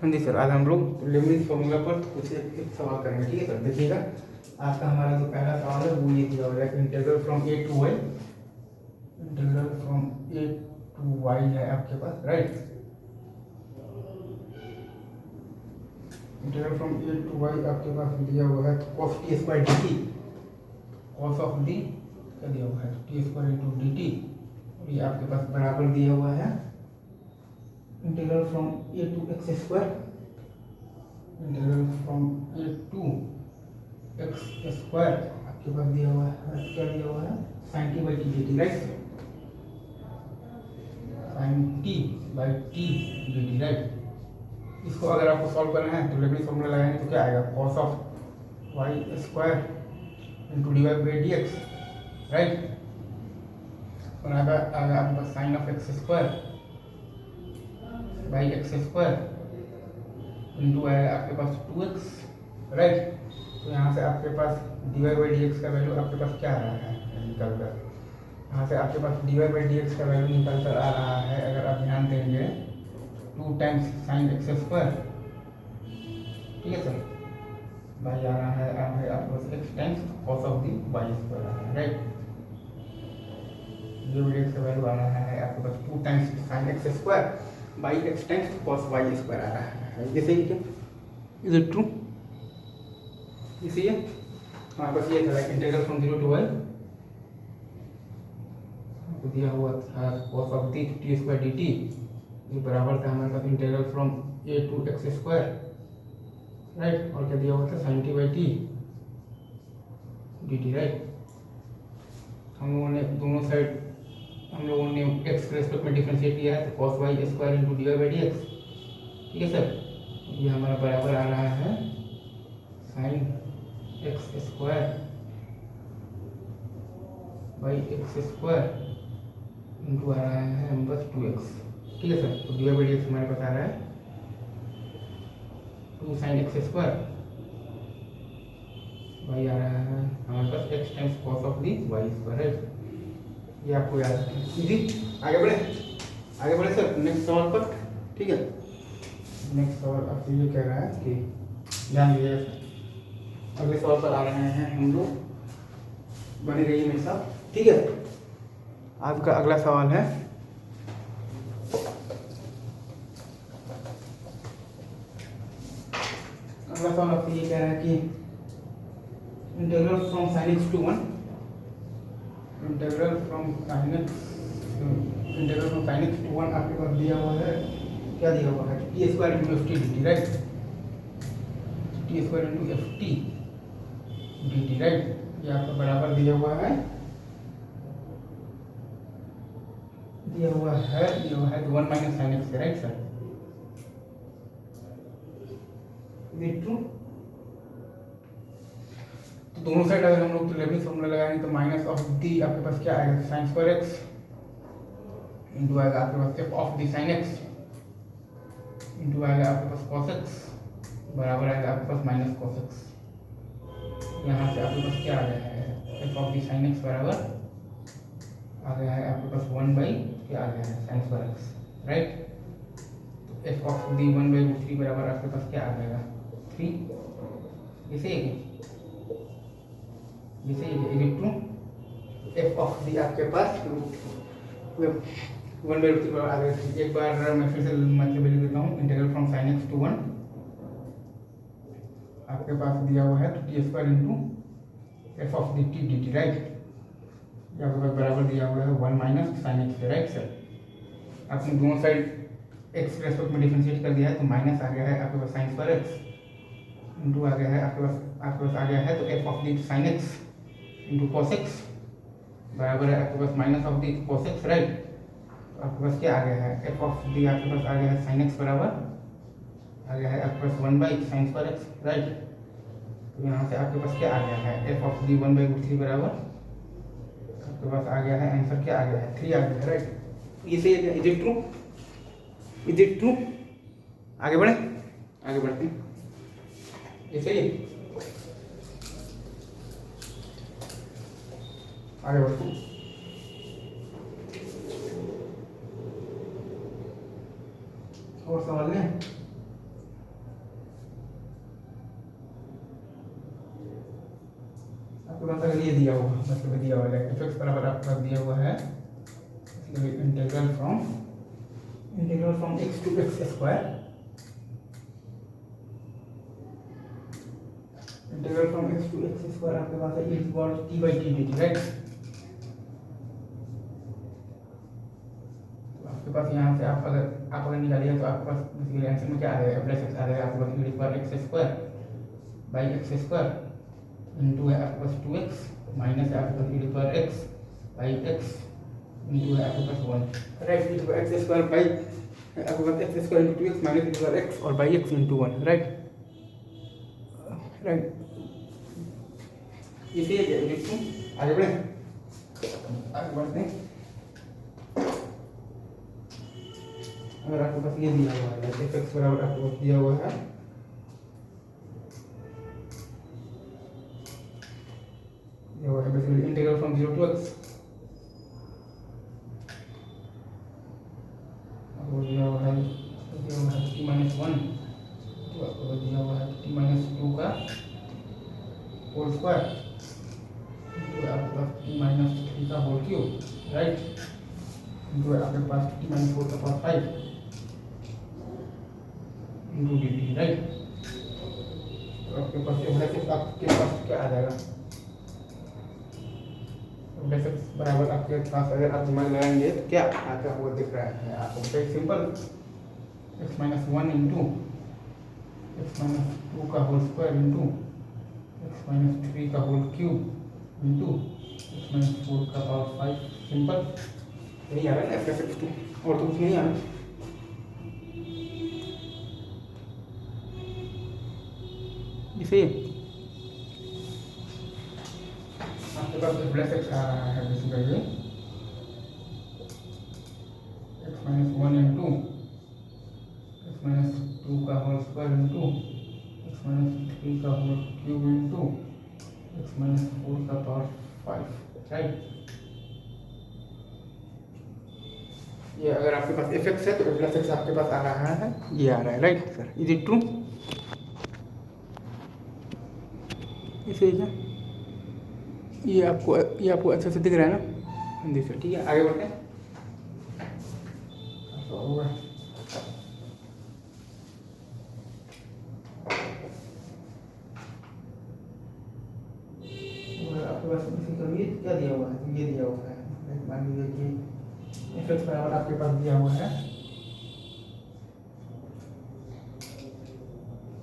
हाँ जी सर, आज हम लोग लेबनिज़ फॉर्मूला पर कुछ एक सवाल करेंगे। ठीक है सर, देखिएगा आज का हमारा जो पहला सवाल है वो ये दिया हुआ है, integral from a to y, integral from a to y है आपके पास, right. Integral from a to y आपके पास दिया हुआ है cos t square d t, cos of d क्या दिया हुआ है t square into d t, और ये आपके पास बराबर दिया हुआ है integral from a to x square, integral from a to x square आपके पास दिया हुआ है, क्या दिया हुआ है sine t by t d t, right. Sine t by t d t, right. इसको अगर आपको सॉल्व करना है तो लेबनिज़ फॉर्मूला लगाएंगे तो क्या आएगा, cos of y square into d y by d x, right. और आगे आपके पास sine of x square by x square into आएगा आपके पास 2x, राइट। तो यहाँ से आपके पास d y by d x का वैल्यू आपके पास क्या आ रहा है निकल कर, यहाँ से आपके पास d y by d x का वैल्यू निकल कर आ रहा है, अगर आप ध्यान देंगे 2 टाइम्स साइन एक्स स्क्वायर, ठीक है सर, बाई आ रहा है आपके पास x times cos of the y square आ रहा है, right. D y d x का वैल्यू आ रहा है आपके पास 2 times sine x square by x times cos y square आ रहा है, ये सही है क्या, इज इट ट्रू, ये सही है। हमारे पास ये था इंटीग्रल फ्रॉम 0 टू वाई दिया हुआ था cos of the t square d t, ये बराबर था हमारे पास integral from a to x square, right. और क्या दिया हुआ था sine t by t d t, right. हम लोगों ने दोनों साइड एक्स के रेस्पेक्ट में डिफरेंशिएट किया है तो cos y square into d y by d x, ठीक है सर। ये हमारा बराबर आ रहा है sine x square by x square into आ रहा है हम बस 2x, ठीक है सर। तो d y by d x हमारे पास आ रहा है 2 साइन एक्स स्क्वायर बाई आ रहा है हमारे पास x times cos of the y square, right. ये आपको याद है जी। आगे बढ़े सर नेक्स्ट सवाल पर, ठीक है। नेक्स्ट सवाल आपसे ये कह रहा है कि ध्यान दीजिएगा सर, अगले सवाल पर आ रहे हैं हम लोग, बने रहिए मेरे साथ, ठीक है। आपका अगला सवाल है आपसे ये कह रहा है कि integral from sine x to 1, integral from sine x to 1 आपके पास दिया हुआ है, क्या दिया हुआ है t square into F T d t, right. T square into F T d t, right. ये आपका बराबर दिया हुआ है 1 minus sine x, right sir, is it true. तो दोनों साइड अगर हम लोग लेबनिज़ फॉर्मूला लगाएंगे तो माइनस ऑफ दी आपके पास क्या आएगा साइन स्क्वायर एक्स इंटू आएगा आपके पास f of the sine x into आएगा आपके पास कॉस एक्स बराबर आएगा आपके पास माइनस कॉस एक्स। यहाँ से आपके पास क्या आ गया है f of the sine x बराबर आ गया है आपके पास 1 बाई क्या आ गया है साइन स्क्वायर एक्स, राइट। तो f of the 1 by root 3 बराबर आपके पास क्या आ जाएगा 3, इसे ट्रू। एफ ऑफ दी आपके पास 1 बाई रूट 3 बराबर आ गया 3। एक बार मैं फिर से मतलब लिख देता हूँ, integral from sine x to 1 आपके पास दिया हुआ है तो t square into f of the t d t, right. आपके पास बराबर दिया हुआ है 1 minus sine x, right sir. आपने दोनों साइड एक्स के रेस्पेक्ट में डिफरेंशिएट कर दिया है तो माइनस आ गया है आपके पास साइन स्क्वायर एक्स इंटू आ गया है आपके पास आ गया है तो f of the sine x into cos x बराबर है आपके पास minus of the cos x, right. तो आपके पास क्या आ गया है एफ ऑफ दी आपके पास आ गया है साइन एक्स बराबर आ गया है आपके पास 1 by sine square x, right. तो यहाँ से आपके पास क्या आ गया है f of the 1 by root 3 बराबर आपके पास आ गया है आंसर क्या आ गया है 3 आ गया है, राइट। ये सही है, is it true, is it true. आगे बढ़ते हैं, ये सही है, आगे बढ़ते हैं। और सवाल लें पास अगर ये दिया हुआ मतलब दिया हुआ है एफ एक्स बराबर आपके पास दिया हुआ है integral from x to x square, integral from x to x square आपके पास है is equal t by t d t, right. तो आपके पास यहाँ से आप अगर निकालिए तो आपके पास बेसिकली आंसर में क्या आ जाएगा, प्लस एक्स आ जाएगा आपके पास, is equal x square by x square into है आपके पास 2x माइनस है आपके पास is equal x by x into है आपके पास 1, right. Is equal x square by आपके पास x square into 2x minus is equal x और बाई एक्स इंटू 1, राइट। इसे आगे बढ़े, आगे बढ़ते हैं। अगर आपके पास ये दिया हुआ है एफ एक्स बराबर आपके पास दिया हुआ है basically integral from 0 to x, आपको दिया हुआ है t माइनस 1, तो आपको दिया हुआ है t माइनस 2 का होल स्क्वायर, तो आपके पास t माइनस 3 का होल क्यूब, राइट। जो आपके पास t माइनस 4 का पास 5 इंटू डी टी, राइट। तो आपके पास आपके पास क्या आ जाएगा, बराबर आपके पास अगर आप दिमाग लगाएंगे तो क्या आपका वो दिख रहा है आपको, simple x minus 1 into x minus 2 का whole square into x minus 3 का whole cube into x minus 4 का पावर 5, सिंपल यही आ रहा है ना एफ एक्स टू, और तो कुछ नहीं आ रहा। इसे आपके पास प्लस एक्स आ रहा है basically x minus 1 into x minus 2 का whole square into x minus 3 का whole cube into x minus 4 का पावर 5, राइट। ये अगर आपके पास एफ एक्स है तो प्लस एक्स आपके पास आ रहा है, ये आ रहा है, right sir. Is it true? इसे क्या ये आपको अच्छे से दिख रहा है ना, हिंदी से, ठीक है। आगे बढ़ते हैं। आपके पास क्या दिया हुआ है, ये दिया हुआ है, मान लीजिए कि एफ एक्स बराबर आपके पास दिया हुआ है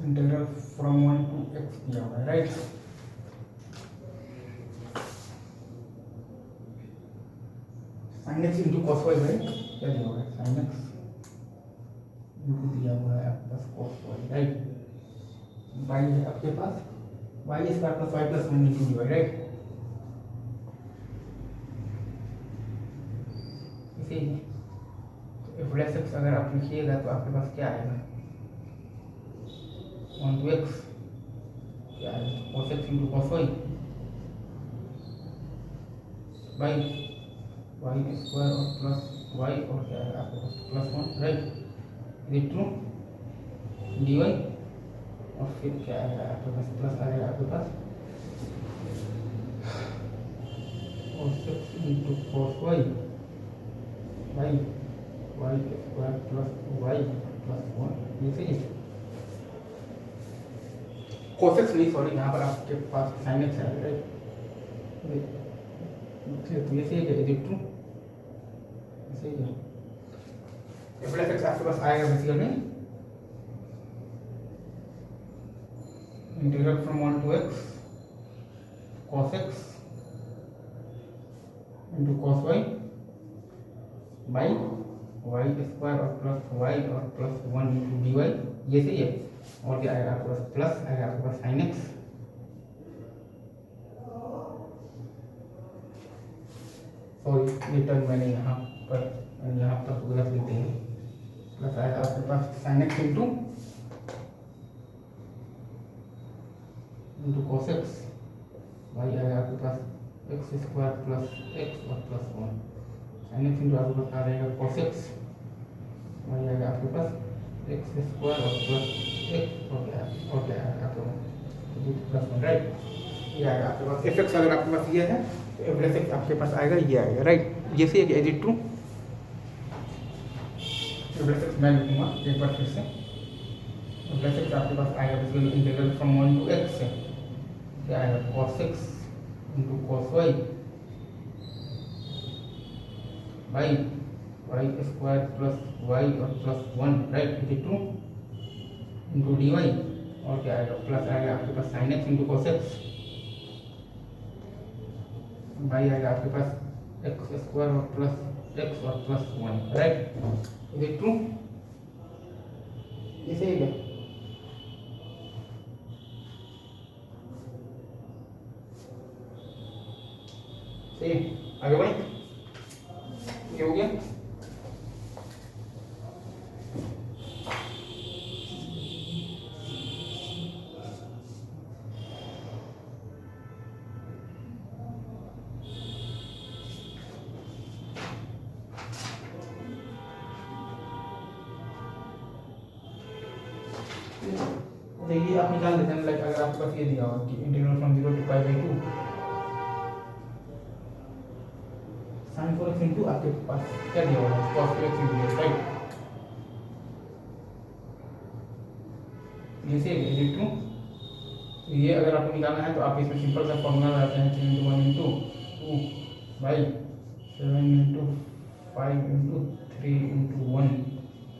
इंटीग्रल फ्रॉम 1 टू एक्स दिया हुआ है, right. sin x into cos y by क्या दिया हुआ है, sin x इंटू दिया हुआ है आपके पास cos y, राइट। y है आपके पास y square plus y plus 1 into dy, right. इसे एफ डैश एक्स अगर आप लिखिएगा तो आपके पास क्या आएगा, 1 टू x क्या आएगा, cos x into cos y by y square और प्लस वाई और क्या है आपके पास प्लस 1, राइट। ये ट्रू डी वाई और फिर क्या आएगा आपके पास प्लस आएगा आपके पास cos x into cos y by y square plus y plus 1, ये सही है। cos x नहीं, सॉरी, यहाँ पर आपके पास sin x है, राइट। तो ये सही है, इज इट ट्रू? सही है। प्लस एक्स आपके पास आएगा basically integral from 1 to x cos x into cos y by y square और प्लस वाई और प्लस 1 इंटू डी वाई, ये सही है। और क्या आएगा आपके पास प्लस आएगा आपके पास sin x, सॉरी ये टर्म मैंने यहाँ पर गलत लिखते हैं, प्लस आएगा आपके पास sin x into cos x y आएगा आपके पास एक्स स्क्वायर प्लस एक्स और प्लस 1, sin x इंटू आपके पास आ जाएगा cos x वाई आएगा आपके पास एक्स स्क्वायर और प्लस एक्स और क्या आएगा आपके पास प्लस 1, राइट। ये आएगा आपके पास एफ एक्स। अगर आपके पास ये है तो एफ डैश एक्स आपके पास आएगा, ये आएगा, राइट। जैसे as it true, f dash x मैं लिखूँगा एक बार फिर से। एफ डैश एक्स आपके पास आएगा basically integral from 1 to x से क्या आएगा, cos x into cos y by y square plus y और plus 1, right, is it true, into d y. और क्या आएगा, प्लस आएगा आपके पास sine x into cos x by आएगा आपके पास एक्स स्क्वायर और प्लस एक्स और plus 1, right, is it true. ये सही है, सही, आगे बढ़े, ये हो गया। ये आप निकाल देते हैं, लाइक अगर आपके पास ये दिया हो कि integral from 0 to pi by 2 sine 4x into आपके पास क्या दिया होगा, cos 2x into x, right. जैसे इज इट ट्रू, ये अगर आपको निकालना है तो आप इसमें सिंपल सा फॉर्मूला लगाते हैं 3 into 1 into 2 by 7 into 5 into 3 into 1,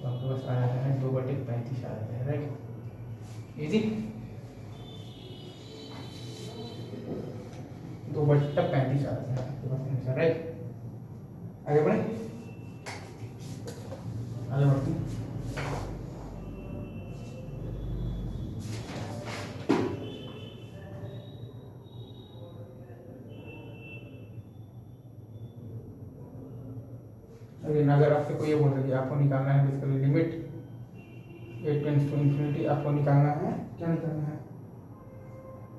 तो आपके पास आया है 2/35 आया है, राइट, इजी, 2/35 आता है आपके पास आंसर, राइट। आगे बढ़े, आगे बढ़ते हैं। अगर आपसे कोई ये बोल रहा है कि आपको निकालना है basically limit a tends to infinity, आपको निकालना है, क्या निकालना है,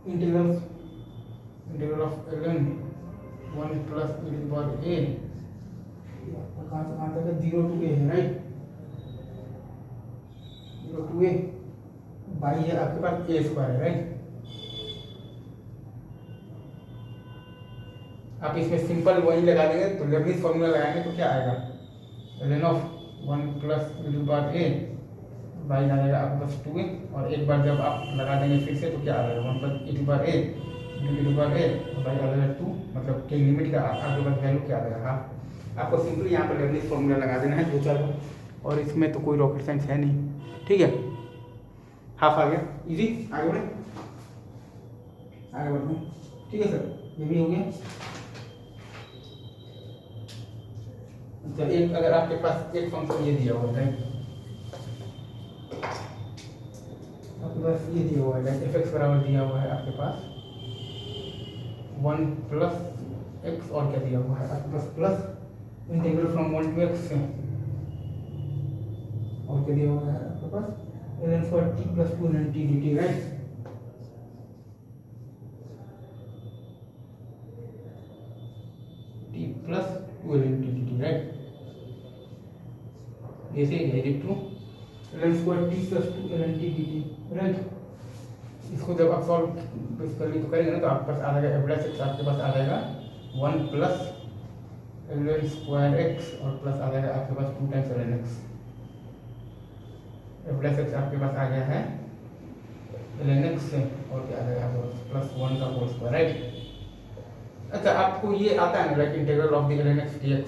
integral of ln 1 plus e to power a, आपका कहाँ से कहाँ तक है, 0 टू a है, राइट, 0 टू a बाई है आपके पास a स्क्वायर है, राइट। आप इसमें सिंपल वही लगा देंगे तो लेबनिज फॉर्मूला लगाएंगे तो क्या आएगा, ln of 1 plus e to power a by आ जाएगा आपके पास 2a, और एक बार जब आप लगा देंगे फिर से तो क्या आ जाएगा 1 plus e to power a into e to power a by आ जाएगा 2, मतलब कि लिमिट का आपके पास वैल्यू क्या आ जाएगा हाफ। आपको सिंपली यहाँ पर लेबनिज फॉर्मूला लगा देना है 2-4 बार, और इसमें तो कोई रॉकेट साइंस है नहीं, ठीक है, हाफ आ गया, इजी। आगे बढ़े, आगे बढ़ते हैं, ठीक है सर, ये भी हो गया। अच्छा, एक अगर आपके पास एक फंक्शन ये दिया हुआ है, आपके पास ये दिया हुआ है एफ एक्स बराबर दिया हुआ है आपके पास 1 प्लस एक्स, और क्या दिया हुआ है आपके पास plus integral from 1 to x, और क्या दिया हुआ है आपके पास ln square t plus 2 ln t dt, right. t plus 2 ln t dt, right, ऐसे है ये true, ln square t plus 2 ln t dt, right. इसको जब आप सॉल्व बेसिकली तो करेंगे ना तो आपके पास आ जाएगा एफ डैश एक्स, आपके पास आ जाएगा 1 प्लस ln स्क्वायर एक्स और प्लस आ जाएगा आपके पास 2 times ln x. F dash x आपके पास आ गया है ln एक्स से, और क्या आ जाएगा आपके पास प्लस 1 का होल स्क्वायर, राइट। अच्छा, आपको ये आता है ना like integral of the ln x dx,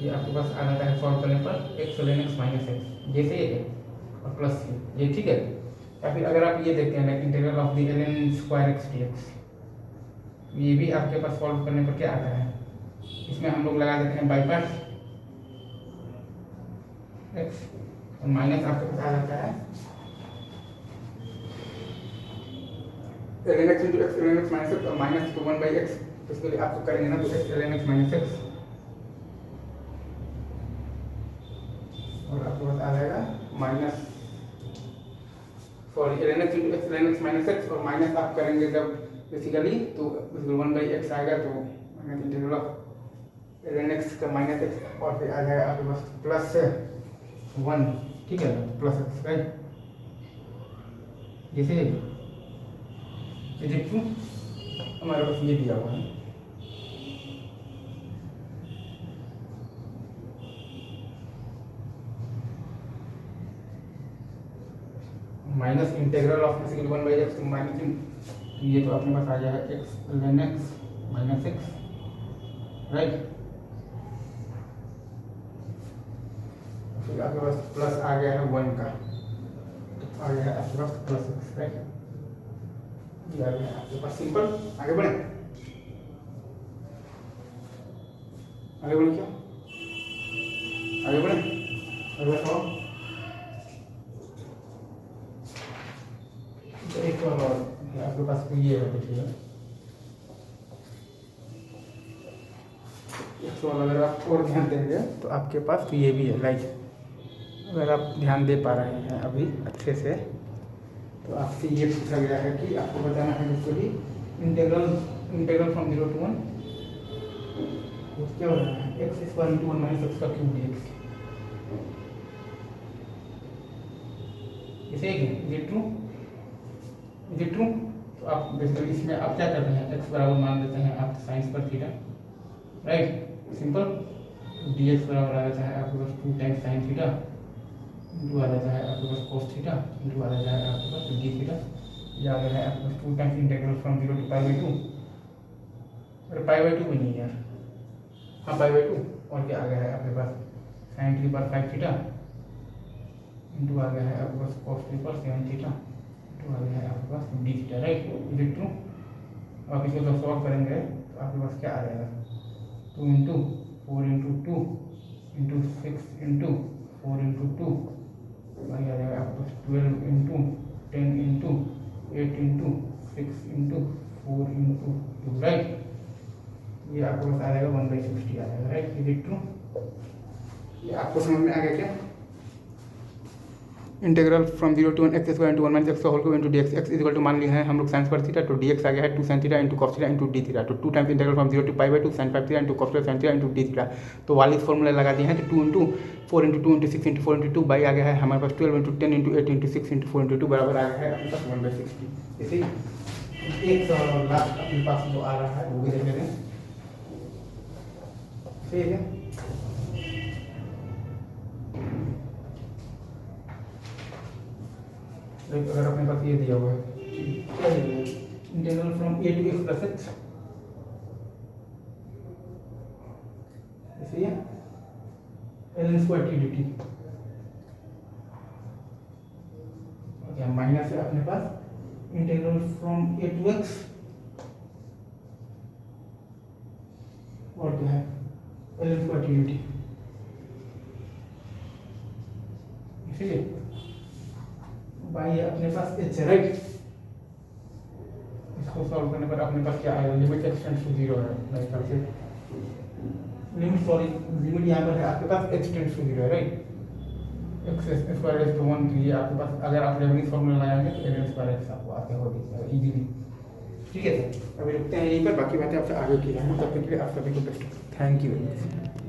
ये आपके पास आ जाता है सॉल्व करने पर x ln x minus x, जैसे ये है, और प्लस ये, ठीक है। या फिर अगर आप ये देखते हैं like integral of the ln square x dx, ये भी आपके पास सॉल्व करने पर क्या आता है, इसमें हम लोग लगा देते हैं बाई पार्ट एक्स, और माइनस आपके पास आ जाता है ln x into x ln x minus x, और माइनस तो 1 बाई एक्स, तो इसके लिए आप तो करेंगे ना तो x ln x minus x, और आपके पास आ जाएगा minus sorry ln x into x ln x minus x, और माइनस आप करेंगे जब बेसिकली तो 1 बाई एक्स आएगा, तो minus integral of ln x का माइनस एक्स, और फिर आ जाएगा आपके पास प्लस 1, ठीक है, प्लस एक्स, राइट, जैसे इज इट ट्रू? हमारे पास ये दिया हुआ है minus integral of basically 1 by x minus, ये तो अपने पास आ गया है x ln x minus x, right. फिर आपके पास प्लस आ गया है 1 का, तो आ गया है आपके पास प्लस एक्स, राइट। ये आ गया है आपके पास सिंपल। आगे बढ़े, आगे बढ़े क्या, आगे बढ़े, आगे बताओ। तो एक और आपके पास तो ये है, देखिए तो अगर आप और ध्यान देंगे तो आपके पास तो ये भी है, राइट। अगर आप ध्यान दे पा रहे हैं अभी अच्छे से, तो आपसे ये पूछा गया है कि आपको बताना है बेसिकली इंटीग्रल फ्रॉम 0 to 1 क्या हो रहा है, x square into 1 minus x का क्यूब dx। इसे is it true, is it true? तो आप बेसिकली इसमें आप क्या करते हैं, एक्स बराबर मान देते हैं आप साइंस पर थीटा, राइट, सिंपल। dx बराबर आ जाता है आपके पास 2 टाइम्स साइन थीटा इंटू आ जाता है आपके पास cos थीटा इंटू आ जाता है आपके पास d थीटा। ये आ गया है आपके पास 2 टाइम्स इंटीग्रल फ्रॉम 0 to π/2, अरे π/2 भी नहीं यार, हाँ π/2, और क्या आ गया है आपके पास sin 3/5 थीटा इंटू आ गया है आपके पास cos 3/7 थीटा इंटू आ गया है आपके पास d theta, right. Is it true? आप इसको जब सॉल्व करेंगे तो आपके पास क्या आ जाएगा, 2 into 4 into 2 into 6 into 4 into 2, वही आ जाएगा आपके पास 12 into 10 into 8 into 6 into 4 into 2, right. ये आपको पास आ जाएगा 1/60 आ जाएगा, राइट। Is it true? ये आपको समझ में आ गया क्या? Integral from 0 to 1 x square into 1 minus x का whole cube into dx, x equal to मान लिया है हम लोग साइंस पर थीटा, तो dx आ गया है 2 sin theta into cos theta into d theta, तो 2 times integral from 0 to π/2 sin 5 theta into cos sin theta into d theta. तो वाली फॉर्मूला लगा दिए हैं, तो 2 into 4 into 2 into 6 into 4 into 2 by आ गया है हमारे पास 12 into 10 into 8 into 6 into 4 into 2 बराबर आ गया है अपने पास 1/60। इसे एक सवाल लास्ट अपने पास जो आ रहा है वो भी देख लेते हैं, ठीक है। अगर अपने पास ये दिया हुआ है, क्या दिया हुआ है, integral from a to x plus x, ऐसे ln square t dt, okay, minus है अपने पास integral from a to x, और क्या है ln स्क्वायर t dt, इसीलिए बाई अपने पास एच है, राइट। इसको सॉल्व करने पर अपने पास क्या आएगा, लिमिट एक्स टेंड्स टू 0 है मेरे ख्याल से, लिमिट यहाँ पर है आपके पास एक्स टेंड्स टू 0 है, right. X square raise to 1 के लिए आपके पास अगर आप लेबनीज़ फॉर्मूला लगाएंगे तो ln स्क्वायर एक्स आपको आते हो इजीली, ठीक है सर। अभी रुकते हैं यहीं पर, बाकी बातें आपसे आगे की है, तब तक के लिए आप सभी को best, thank you very much.